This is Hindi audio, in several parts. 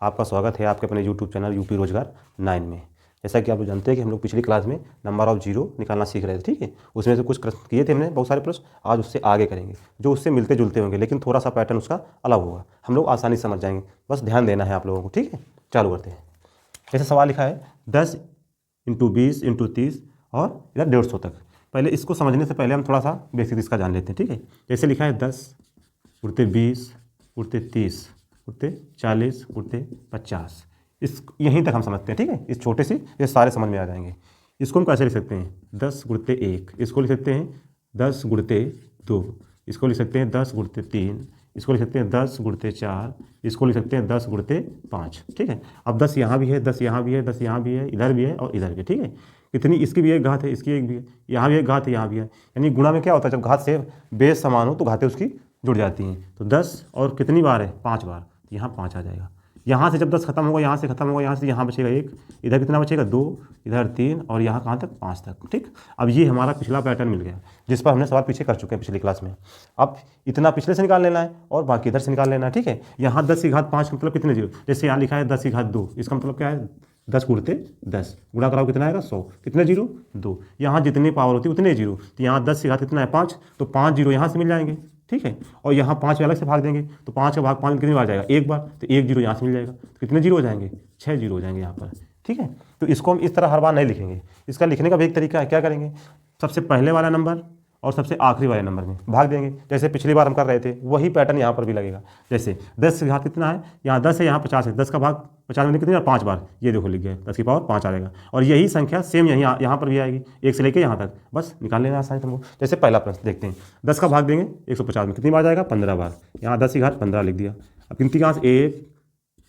आपका स्वागत है आपके अपने यूट्यूब चैनल यूपी रोजगार 9 में। जैसा कि आप लोग जानते हैं कि हम लोग पिछली क्लास में नंबर ऑफ जीरो निकालना सीख रहे थे, ठीक है। उसमें से कुछ प्रश्न किए थे हमने, बहुत सारे प्रश्न। आज उससे आगे करेंगे जो उससे मिलते जुलते होंगे, लेकिन थोड़ा सा पैटर्न उसका अलग होगा। हम लोग आसानी से समझ जाएंगे, बस ध्यान देना है आप लोगों को, ठीक है। चालू करते हैं। जैसे सवाल लिखा है 10 इंटू 20 इंटू 30 और इधर 150 तक। पहले इसको समझने से पहले हम थोड़ा सा बेसिक इसका जान लेते हैं, ठीक है। जैसे लिखा है 10 उड़ते 20 उड़ते 30 उड़ते 40 उड़ते 50। इस यहीं तक हम समझते हैं, ठीक है। इस छोटे से ये सारे समझ में आ जाएंगे। इसको हम कैसे लिख सकते हैं? 10 गुणते 1, इसको लिख सकते हैं 10 गुणते 2, इसको लिख सकते हैं 10 गुणते 3, इसको लिख सकते हैं 10 गुणते 4, इसको लिख सकते हैं 10 गुणते 5, ठीक है। अब 10 यहाँ भी है, 10 यहाँ भी है, 10 यहाँ भी है, इधर भी है और इधर भी है, ठीक है। इतनी इसकी भी एक घात है, इसकी एक भी है, यहाँ भी एक घात है, यहाँ भी है। यानी गुणा में क्या होता है, जब घात से बेस समान हो तो घातें उसकी जुड़ जाती हैं। तो 10 और कितनी बार है? 5 बार। यहाँ 5 आ जाएगा। यहाँ से जब 10 खत्म होगा, यहाँ से खत्म होगा, यहाँ से यहाँ बचेगा 1, इधर कितना बचेगा 2, इधर 3 और यहाँ कहाँ तक 5 तक, ठीक। अब ये हमारा पिछला पैटर्न मिल गया जिस पर हमने सवाल पीछे कर चुके हैं पिछली क्लास में। अब इतना पिछले से निकाल लेना है और बाकी इधर से निकाल लेना है, ठीक है। यहाँ 10 की घात 5 मतलब कितने जीरो? जैसे यहाँ लिखा है 10 की घात 2, इसका मतलब क्या है? 10 गुणते 10, गुणा कराओ कितना आएगा? 100। कितने जीरो? 2। यहाँ जितनी पावर होती है उतने जीरो। तो यहाँ 10 की घात कितना है? 5, तो 5 जीरो यहाँ से मिल जाएंगे, ठीक है। और यहाँ 5 में अलग से भाग देंगे तो 5 का भाग 5 में कितनी बार जाएगा? एक बार। तो 1 जीरो यहाँ से मिल जाएगा। तो कितने जीरो हो जाएंगे? 6 जीरो हो जाएंगे यहाँ पर, ठीक है। तो इसको हम इस तरह हर बार नहीं लिखेंगे। इसका लिखने का भी एक तरीका है। क्या करेंगे? सबसे पहले वाला नंबर और सबसे आखिरी वाले नंबर में भाग देंगे, जैसे पिछली बार हम कर रहे थे। वही पैटर्न यहाँ पर भी लगेगा। जैसे 10 की घात कितना है? यहाँ 10 है, यहाँ 50 है। 10 का भाग 50 में कितनी बार? 5 बार। ये देखो लिख गया, 10 की पावर 5 आ जाएगा। और यही संख्या सेम यहाँ पर भी आएगी, 1 से लेकर यहाँ तक। बस निकाल लेना आसान है तुमको। जैसे पहला प्रश्न देखते हैं। 10 का भाग देंगे 150 में, कितनी बार जाएगा? 15 बार। यहाँ 10 की घात 15 लिख दिया। अब गिनती कहाँ से? 1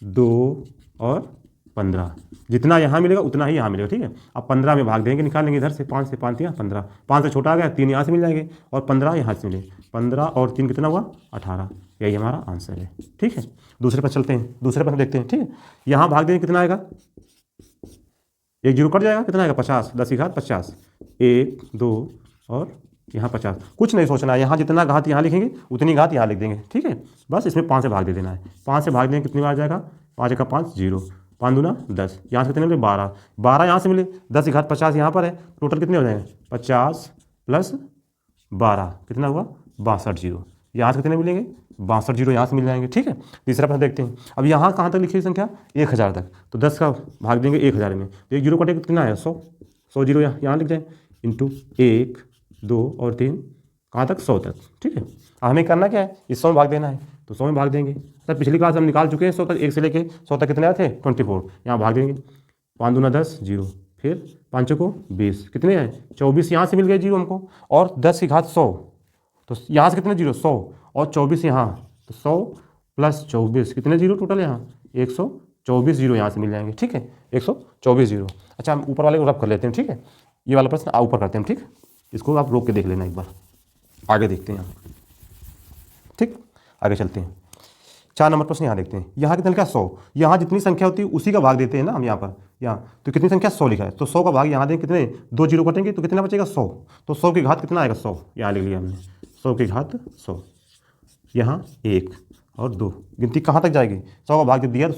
2 और 15। जितना यहाँ मिलेगा उतना ही यहाँ मिलेगा, ठीक है। अब 15 में भाग देंगे, निकालेंगे इधर से 5 से, 5 यहाँ 15, 5 से छोटा आ गया, 3 यहाँ से मिल जाएंगे और 15 यहाँ से मिले। 15 और 3 कितना हुआ? 18। यही हमारा आंसर है, ठीक है। दूसरे पर चलते हैं, दूसरे पर देखते हैं, ठीक है। यहाँ भाग देंगे, कितना आएगा? 1 जीरो कट जाएगा, कितना आएगा? 50। 10 की घात 50, 1 2 और यहाँ 50। कुछ नहीं सोचना है, यहाँ जितना घात यहाँ लिखेंगे उतनी घात यहाँ लिख देंगे, ठीक है। बस इसमें 5 से भाग दे देना है। 5 से भाग देंगे, कितनी बार जाएगा? 5 का 5 जीरो, 5 दूना 10, यहाँ से कितने मिले? 12। 12 यहाँ से मिले, 10 की घात 50 यहाँ पर है। टोटल कितने हो जाएंगे? 50 प्लस 12 कितना हुआ? 62 जीरो। यहाँ से कितने मिलेंगे? 62 जीरो यहाँ से मिल जाएंगे, ठीक है। तीसरा प्रश्न देखते हैं। अब यहाँ कहाँ तक लिखी संख्या? 1000 तक। तो 10 का भाग देंगे 1000 में, तो 1 जीरो कटेगा, कितना है? 100। 100 जीरो यहाँ लिख जाए, इंटू 1 2 और 3 कहाँ तक? 100 तक, ठीक है। अब हमें करना क्या है? इस 100 में भाग देना है, तो 100 में भाग देंगे। सर पिछली क्लास हम निकाल चुके हैं 100 तक, 1 से लेके 100 तक कितने आए थे? 24। यहाँ भाग देंगे, 5 दूना 10 जीरो, फिर 5 को 20, कितने आए? 24 यहाँ से मिल गए जीरो हमको। और 10 की घात 100, तो यहाँ से कितने जीरो? 100 और 24 यहाँ, तो 100 प्लस 24 कितने जीरो टोटल? यहाँ 124 जीरो यहाँ से मिल जाएंगे, ठीक है। 124 जीरो। अच्छा, हम ऊपर वाले को रब कर लेते हैं, ठीक है। ये वाला प्रश्न ऊपर करते हैं, ठीक। इसको आप रोक के देख लेना एक बार, आगे देखते हैं, ठीक। आगे चलते हैं। 4 नंबर प्रश्न यहाँ देखते हैं। यहाँ कितना लिखा? 100। यहाँ जितनी संख्या होती है उसी का भाग देते हैं ना हम यहाँ पर। यहाँ तो कितनी संख्या? 100 लिखा है, तो 100 का भाग यहाँ दें, कितने? 2 जीरो कटेंगे तो कितना बचेगा? 100। तो 100 की घात कितना आएगा? 100। यहाँ लिख लिया हमने, 100 की घात 100। यहाँ 1 और 2, गिनती कहाँ तक जाएगी? 100 का भाग जब दिया तो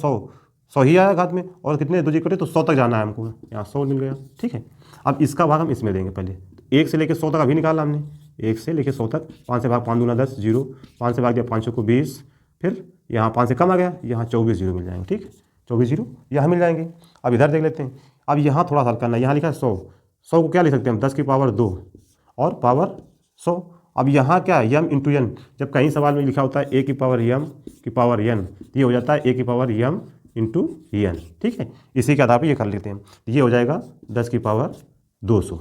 100 ही आया घात में, और कितने? 2 जीरो कटे तो 100 तक जाना है हमको। यहाँ 100 मिल गया, ठीक है। अब इसका भाग हम इसमें देंगे। पहले 1 से लेकर 100 तक अभी निकाला हमने, 1 से लेकर 100 तक। 5 से भाग 5 दूना 10 जीरो, 5 से भाग दिया 5 को 20, फिर यहाँ 5 से कम आ गया, यहाँ 24 जीरो मिल जाएंगे, ठीक। 24 जीरो यहाँ मिल जाएंगे। अब इधर देख लेते हैं। अब यहाँ थोड़ा सा करना है। यहाँ लिखा है 100, 100 को क्या लिख सकते हैं हम? 10 की पावर 2 और पावर 100। अब यहाँ क्या है? M into N. जब कहीं सवाल में लिखा होता है ए की पावर यम की पावर एन, ये हो जाता है ए की पावर यम इंटू एन, ठीक है। इसी के आधार पर ये कर लेते हैं। ये हो जाएगा 10 की पावर 200,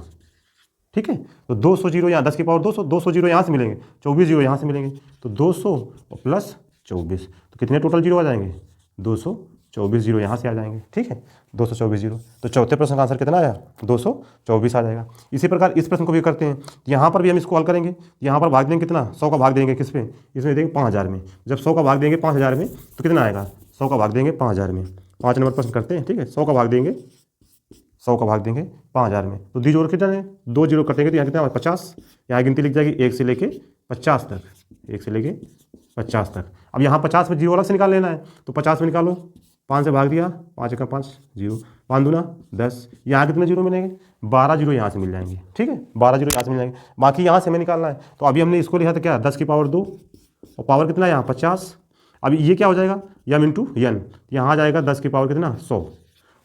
ठीक है। तो 200 जीरो यहाँ, 10 की पावर 200, 200 जीरो यहाँ से मिलेंगे, 24 जीरो यहाँ से मिलेंगे, तो 200 प्लस 24, तो कितने टोटल जीरो आ जाएंगे? 224 जीरो यहाँ से आ जाएंगे, ठीक है। 224 जीरो। तो चौथे प्रश्न का आंसर कितना आया? 224 आ जाएगा। इसी प्रकार इस प्रश्न को भी करते हैं। यहाँ पर भी हम इसको हल करेंगे। यहाँ पर भाग देंगे कितना? 100 का भाग देंगे किस पे? इसमें देंगे 5000 में। जब 100 का भाग देंगे 5000 में तो कितना आएगा? 100 का भाग देंगे 5000 में। 5 नंबर प्रश्न करते हैं, ठीक है। 100 का भाग देंगे 5000 में, तो 2 जीरो कितने? 2 जीरो कटेंगे तो यहाँ कितना? 50। यहाँ गिनती लिख जाएगी 1 से लेके 50 तक, 1 से लेके 50 तक। अब यहाँ 50 में जीरो अलग से निकाल लेना है, तो 50 में निकालो 5 से भाग दिया, 5 1 5 0, 5 दूना 10, यहाँ कितने जीरो मिलेंगे, 12 जीरो यहाँ से मिल जाएंगे, ठीक है, 12 जीरो यहाँ से मिल जाएंगे। बाकी यहाँ से हमें निकालना है, तो अभी हमने इसको लिखा था क्या, 10 की पावर 2 और पावर कितना है यहाँ 50। अभी ये क्या हो जाएगा, यम इंटू यन, यहाँ आ जाएगा 10 की पावर कितना 100,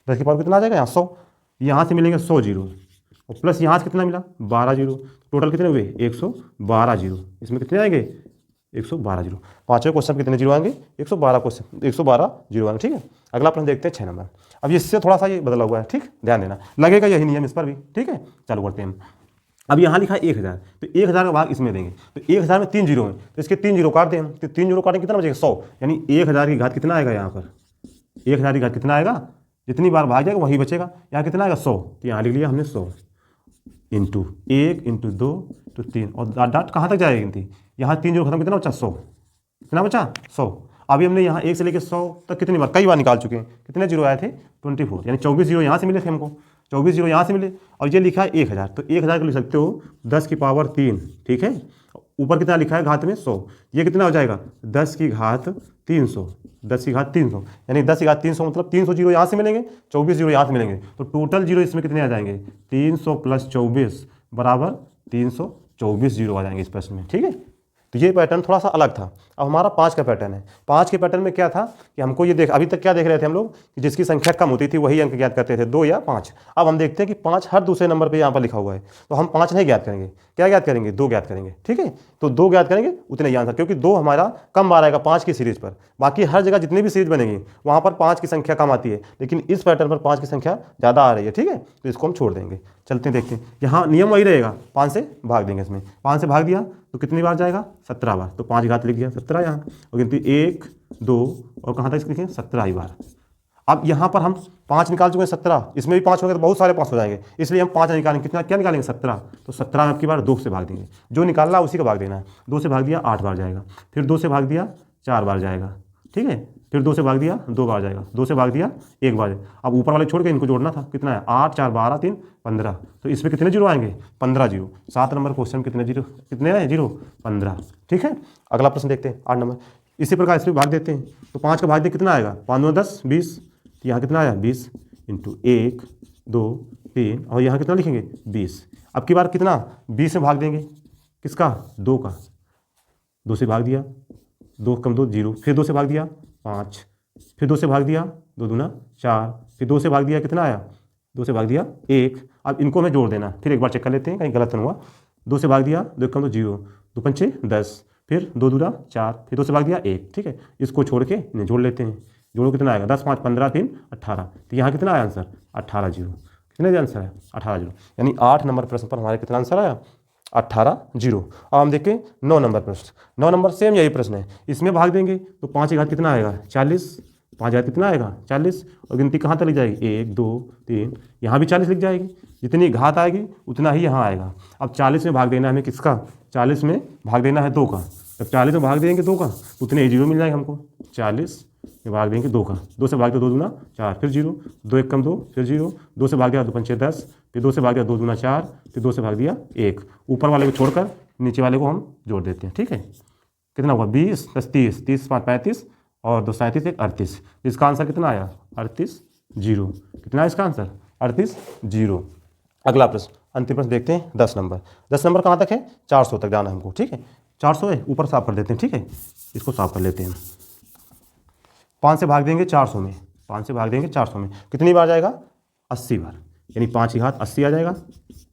10 की पावर कितना आ जाएगा यहाँ 100, यहाँ से मिलेंगे 100 जीरो और प्लस यहाँ से कितना मिला 12 जीरो, टोटल कितने हुए 112 जीरो। इसमें कितने आएंगे 112 जीरो। पाँचवें क्वेश्चन कितने जीरो आएंगे 112 क्वेश्चन 112 जीरो आएंगे, ठीक है। अगला प्रश्न देखते हैं 6 नंबर। अब इससे थोड़ा सा ये बदला हुआ है, ठीक, ध्यान देना, लगेगा यही नियम इस पर भी, ठीक है। चालू करते हैं हम। अब यहाँ लिखा है 1000, तो 1000 का भाग इसमें देंगे, तो 1000 में 3 जीरो हैं, तो इसके 3 जीरो काट दें हम, तो 3 जीरो काटेंगे कितना बचेगा 100, यानी 1000 की घात कितना आएगा यहाँ पर, 1000 की घात कितना आएगा, जितनी बार भाग जाएगा वही बचेगा, यहाँ कितना आएगा 100, तो यहाँ लिख लिया हमने 100 इंटू 1 इंटू 2 तो 3 और डाट कहाँ तक जाएगी गिनती, यहाँ 3 जीरो खत्म, कितना बचा 100, कितना बचा 100। अभी हमने यहाँ 1 से लेकर 100 तक कितनी बार, कई बार निकाल चुके हैं, कितने जीरो आए थे 24, यानी 24 जीरो यहाँ से मिले थे हमको, 24 जीरो यहाँ से मिले, और ये लिखा है 1000, तो 1000 को लिख सकते हो 10 की पावर 3, ठीक है। ऊपर कितना लिखा है घात में 100, ये कितना हो जाएगा 10 की घात 300, 10 की घात 300, यानी 10 की घात 300 मतलब 300 जीरो यहाँ से मिलेंगे, 24 जीरो यहाँ से मिलेंगे, तो टोटल जीरो इसमें कितने आ जाएंगे 300 प्लस 24 बराबर 324 जीरो आ जाएंगे इस प्रश्न में, ठीक है। तो ये पैटर्न थोड़ा सा अलग था। अब हमारा 5 का पैटर्न है। 5 के पैटर्न में क्या था कि हमको ये अभी तक क्या देख रहे थे हम लोग कि जिसकी संख्या कम होती थी वही अंक ज्ञात करते थे, 2 या 5। अब हम देखते हैं कि 5 हर दूसरे नंबर पे यहाँ पर लिखा हुआ है, तो हम 5 नहीं ज्ञात करेंगे, क्या ज्ञात करेंगे 2 ज्ञात करेंगे, ठीक है। तो 2 ज्ञात करेंगे उतने ही आंसर, क्योंकि 2 हमारा कम बार आएगा 5 की सीरीज पर, बाकी हर जगह जितनी भी सीरीज बनेगी वहाँ पर 5 की संख्या कम आती है, लेकिन इस पैटर्न पर 5 की संख्या ज़्यादा आ रही है, ठीक है। तो इसको हम छोड़ देंगे, चलते हैं देखते हैं। यहाँ नियम वही रहेगा, 5 से भाग देंगे, इसमें 5 से भाग दिया तो कितनी बार जाएगा 17 बार, तो 5 घात लिख दिया 17 यहाँ, और गिनती 1 2 और कहाँ तक लिखें 17 ही बार। अब यहाँ पर हम 5 निकाल चुके हैं 17, इसमें भी 5 हो गए तो बहुत सारे 5 हो जाएंगे, इसलिए हम 5 निकालेंगे, कितना क्या निकालेंगे 17, तो 17 में आपकी बार 2 से भाग देंगे, जो निकालना है उसी का भाग देना है। 2 से भाग दिया 8 बार जाएगा, फिर 2 से भाग दिया 4 बार जाएगा, ठीक है, फिर 2 से भाग दिया 2 बार जाएगा, 2 से भाग दिया 1 बार। अब ऊपर वाले छोड़ के इनको जोड़ना था, कितना है 8 4 12 3 15, तो इसमें कितने जीरो आएंगे 15 जीरो। 7 नंबर क्वेश्चन कितने जीरो, कितने हैं जीरो 15, ठीक है। अगला प्रश्न देखते हैं 8 नंबर। इसी प्रकार इसमें भाग देते हैं, तो 5 का भाग दे कितना आएगा 5 9 10 20, तो यहाँ कितना आया 20 इंटू 1 2 3 और यहाँ कितना लिखेंगे 20। अब की बार कितना 20 से भाग देंगे, किसका 2 का, 2 से भाग दिया 2 कम 2 जीरो, फिर 2 से भाग दिया 5, फिर 2 से भाग दिया 2 दूना 4, फिर 2 से भाग दिया कितना आया 2 से भाग दिया 1। अब इनको हमें जोड़ देना, फिर एक बार चेक कर लेते हैं कहीं गलत नहीं हुआ। 2 से भाग दिया 2 कम 2 जीरो, 2 पंचे 10, फिर 2 दूना 4, फिर 2 से भाग दिया 1, ठीक है। इसको छोड़ के इन्हें जोड़ लेते हैं, जोड़ो कितना आएगा 10 5 15 3 18, तो यहाँ कितना आया आंसर 18 जीरो, कितने आंसर है 18 जीरो, यानी 8 नंबर प्रश्न पर हमारे कितना आंसर आया 18 जीरो। अब हम देखें 9 नंबर प्रश्न। 9 नंबर सेम यही प्रश्न है, इसमें भाग देंगे तो 5 की घात कितना आएगा 40, 5 घात कितना आएगा 40, और गिनती कहाँ तक लिख जाएगी 1 2 3, यहाँ भी 40 लिख जाएगी, जितनी घात आएगी उतना ही यहाँ आएगा। अब 40 में भाग देना है हमें किसका, 40 में भाग देना है 2 का, जब 40 में भाग देंगे 2 का उतने ही जीरो मिल जाएगा हमको। 40 में भाग देंगे 2 का, 2 से भाग दिया 2 दूना 4, फिर जीरो, 2 1 कम 2, फिर जीरो, 2 से भाग दिया 2 पंचे 10, फिर 2 से भाग दिया 2 दूना 4, फिर 2 से भाग दिया 1। ऊपर वाले को छोड़कर नीचे वाले को हम जोड़ देते हैं, ठीक है। कितना हुआ 20 10 30, 30 5 35 और 2 37 1 38, इसका आंसर कितना आया 38 जीरो। कितना है इसका आंसर 38 जीरो। अगला प्रश्न अंतिम प्रश्न देखते हैं 10 नंबर। 10 नंबर कहाँ तक है 400 तक जाना है हमको, ठीक है। 400 है, ऊपर साफ कर देते हैं, ठीक है, इसको साफ कर लेते हैं। 5 से भाग देंगे 400 में, 5 से भाग देंगे 400 में कितनी बार जाएगा 80 बार, यानी 5 की घात 80 आ जाएगा,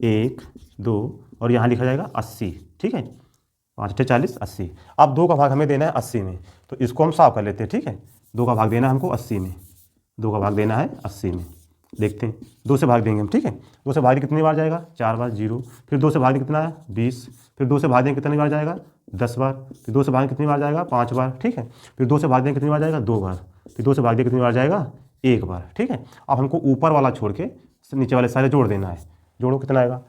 1 2 और यहाँ लिखा जाएगा 80, ठीक है, 5 8 40 80। अब 2 का भाग हमें देना है 80 में, तो इसको हम साफ कर लेते हैं, ठीक है। 2 का भाग देना है हमको 80 में, 2 का भाग देना है 80 में, देखते हैं 2 से भाग देंगे हम, ठीक है। 2 से भाग दें कितनी बार जाएगा 4 बार जीरो, फिर 2 से भाग दें कितना है 20, फिर 2 से भाग दें कितनी बार जाएगा 10 बार, फिर 2 से भाग दें कितनी बार जाएगा 5 बार, ठीक है। फिर 2 से भाग दें कितनी बार जाएगा 2 बार, फिर 2 से भाग दें कितनी बार जाएगा 1 बार, ठीक है। अब हमको ऊपर वाला छोड़ के नीचे वाले सारे जोड़ देना है, जोड़ो कितना आएगा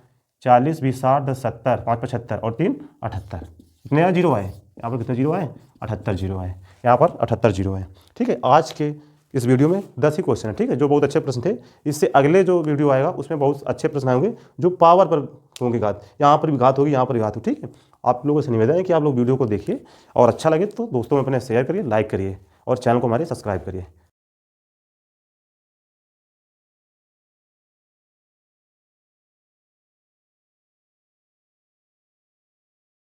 40 20 60 10 70 5 75 और 3 78, कितने यहाँ जीरो आए, यहाँ पर कितने जीरो आए 78 जीरो आए, यहाँ पर 78 जीरो है, ठीक है। आज के इस वीडियो में 10 ही क्वेश्चन है, ठीक है, जो बहुत अच्छे प्रश्न थे। इससे अगले जो वीडियो आएगा उसमें बहुत अच्छे प्रश्न आएंगे जो पावर पर होंगे घात, यहाँ पर भी घात होगी, यहाँ पर भी घात होगी, ठीक है। आप लोगों से निवेदन है कि आप लोग वीडियो को देखिए और अच्छा लगे तो दोस्तों में अपने शेयर करिए, लाइक करिए और चैनल को हमारे सब्सक्राइब करिए।